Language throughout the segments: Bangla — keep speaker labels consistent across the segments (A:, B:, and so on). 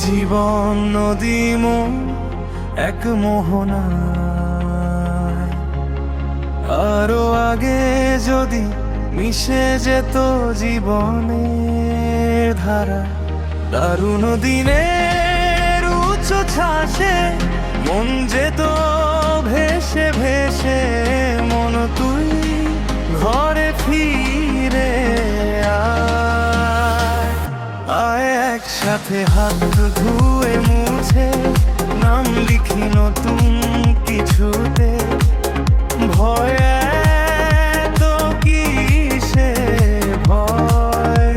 A: জীবন নদী মন এক মোহনা, আরো আগে যদি মিশে যেত জীবনের ধারা, দারুণ দিনের উচ্চ ছাসে মন যেত ভেসে ভেসে। মন তুই ঘরে ফিরে আয়, আয় একসাথে হাত ধুয়ে মুছে নাম লিখি নতুন কিছুতে। ভয় তো কিসে ভয়,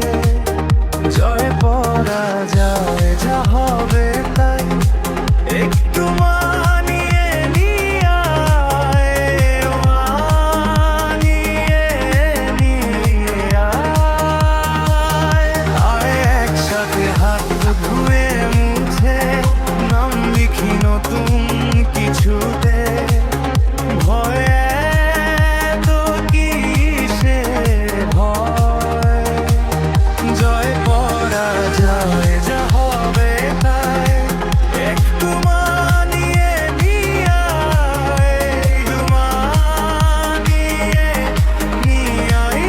A: জয় পরাজয় যা হবে তাই একটু মানিয়ে নিয়ে আয়, মানিয়ে নিয়ে আয়। আয় একসাথে হাত ধুয়ে মুছে নাম লিখি নতুন কিছুতে। ভয় তো কিসে ভয়, জয় পরাজয় যা হবে তাই একটু মানিয়ে নিয়ে আয়, মানিয়ে নিয়ে আয়।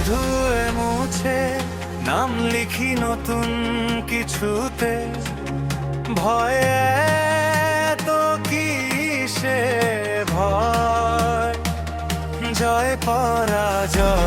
A: ধুয়ে মুছে নাম লিখি নতুন কিছুতে। ভয় তো কিসে ভয়, জয় পরাজয়